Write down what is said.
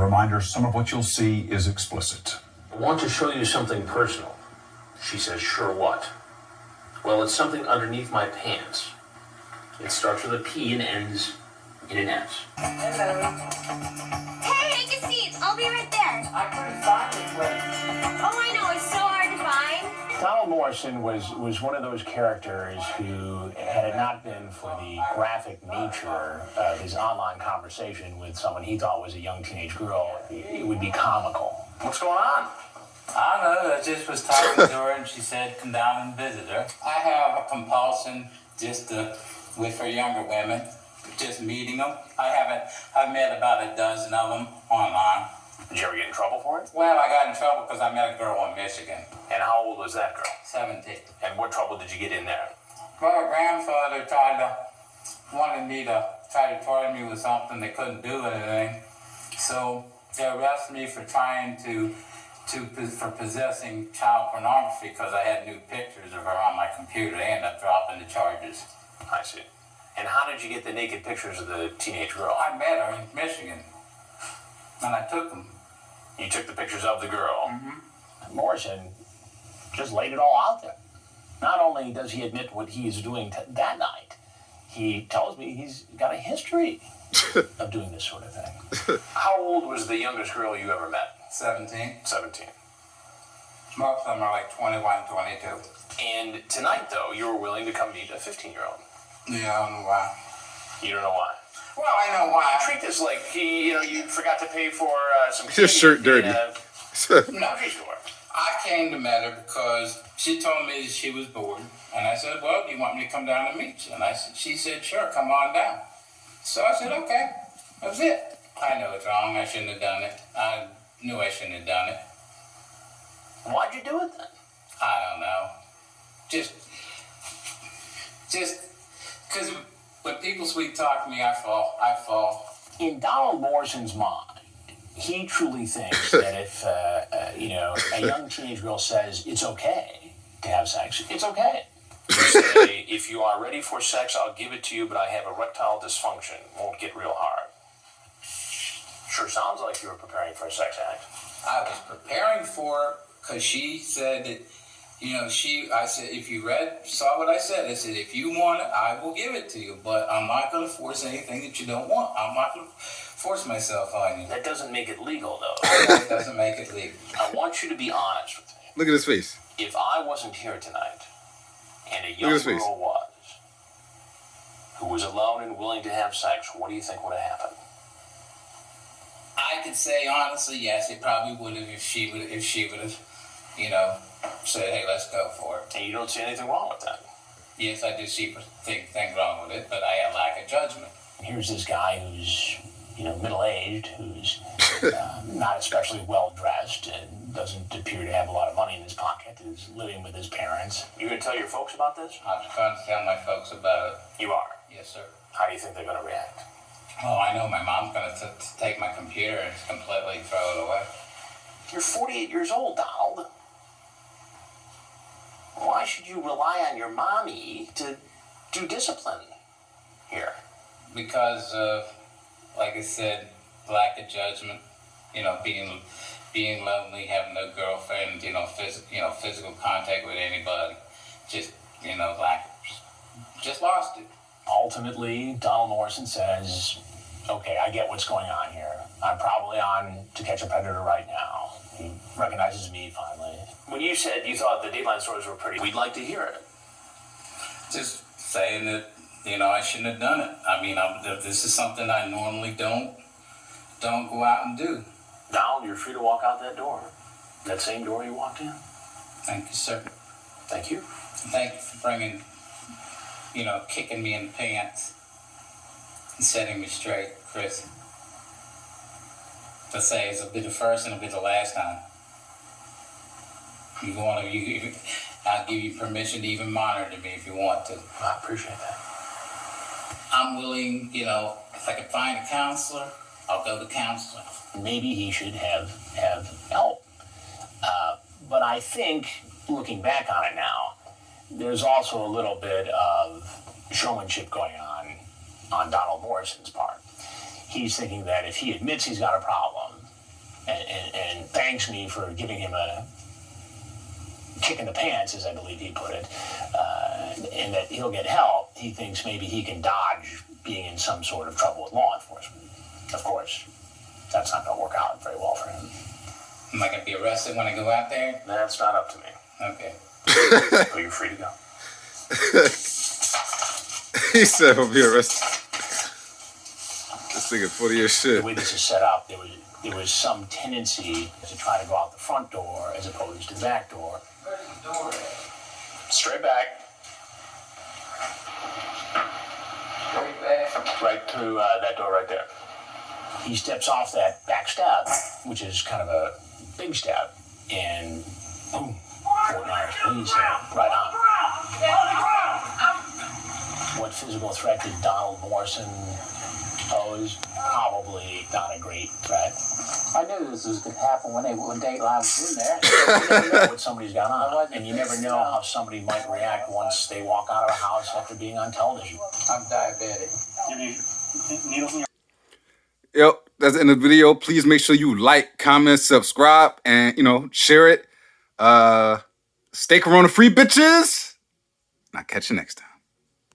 reminder, some of what you'll see is explicit. I want to show you something personal. She says, sure what? Well, it's something underneath my pants. It starts with a P and ends in an S. Hello. Hey, take a seat. I'll be right there. I couldn't find it, but... Oh, I know. It's so hard to find. Donald Morrison was one of those characters who, had it not been for the graphic nature of his online conversation with someone he thought was a young teenage girl, it would be comical. What's going on? I don't know. I just was talking to her and she said come down and visit her. I have a compulsion with her younger women, just meeting them. I've met about a dozen of them online. Did you ever get in trouble for it? Well, I got in trouble because I met a girl in Michigan. And how old was that girl? 17. And what trouble did you get in there? Well, her grandfather wanted me to try to charge me with something. They couldn't do anything. So they arrested me for trying for possessing child pornography because I had new pictures of her on my computer. They ended up dropping the charges. I see. And how did you get the naked pictures of the teenage girl? I met her in Michigan, and I took them. You took the pictures of the girl? Mm-hmm. Morrison just laid it all out there. Not only does he admit what he is doing that night, he tells me he's got a history of doing this sort of thing. How old was the youngest girl you ever met? 17. 17. Most of them are like 21, 22. And tonight, though, you were willing to come meet a 15-year-old. Yeah, I don't know why. You don't know why? Well, I know why. You treat this like you forgot to pay for some His shirt dirty. No, grocery store. I came to meet her because she told me that she was bored. And I said, well, do you want me to come down and meet you? And she said, sure, come on down. So I said, okay. That was it. I know it's wrong. I shouldn't have done it. I knew I shouldn't have done it. Why'd you do it then? I don't know. Just because when people sweet talk to me, I fall. In Donald Morrison's mind, he truly thinks that if a young teenage girl says it's okay to have sex, it's okay. You say, if you are ready for sex, I'll give it to you, but I have erectile dysfunction. Won't get real hard. Sure sounds like you were preparing for a sex act. I was preparing for her because she said that, I said, if you saw what I said, if you want it, I will give it to you, but I'm not going to force anything that you don't want. I'm not going to force myself on you. That doesn't make it legal, though. It doesn't make it legal. I want you to be honest with me. Look at his face. If I wasn't here tonight, and a young girl was, who was alone and willing to have sex, what do you think would have happened? I could say honestly, yes, it probably would have if she would have, said, hey, let's go for it. And you don't see anything wrong with that? Yes, I do see things wrong with it, but I have lack of judgment. Here's this guy who's, middle-aged, who's not especially well-dressed, and doesn't appear to have a lot of money in his pocket, is living with his parents. You gonna tell your folks about this? I'm trying to tell my folks about it. You are? Yes, sir. How do you think they're gonna react? Oh, I know my mom's gonna take my computer and completely throw it away. You're 48 years old, Donald. Why should you rely on your mommy to do discipline here? Because of, like I said, lack of judgment. Being lonely, having no girlfriend, physical contact with anybody. Just lost it. Ultimately, Donald Morrison says, okay, I get what's going on here. I'm probably on To Catch a Predator right now. He recognizes me finally. When you said you thought the Dateline stories were pretty, we'd like to hear it. Just saying that, I shouldn't have done it. I mean, this is something I normally don't go out and do. Donald, you're free to walk out that door. That same door you walked in. Thank you, sir. Thank you. Thank you for bringing, kicking me in the pants and setting me straight, Chris. Let's say it'll be the first and it'll be the last time. I'll give you permission to even monitor me if you want to. I appreciate that. I'm willing, if I can find a counselor, I'll go to counseling. Maybe he should have help. But I think, looking back on it now, there's also a little bit of showmanship going on Donald Morrison's part. He's thinking that if he admits he's got a problem, and thanks me for giving him a kick in the pants, as I believe he put it, and that he'll get help, he thinks maybe he can dodge being in some sort of trouble with law enforcement. Of course, that's not going to work out very well for him. Am I gonna be arrested when I go out there? That's not up to me. Okay. So you're free to go. He said he'll be arrested. This nigga funny as The shit. way this is set up, there was some tendency to try to go out the front door as opposed to the back door. Straight back. Right through that door right there. He steps off that back step, which is kind of a big step, and boom, Fort Myers police right on. What physical threat did Donald Morrison pose? Probably not a great threat. I knew this was going to happen when Dateline was in there. You never know what somebody's got on, and you never know how somebody might react once they walk out of a house after being on television. I'm diabetic. Yep, that's the end of the video. Please make sure you like, comment, subscribe, and share it. Stay corona free, bitches. And I'll catch you next time.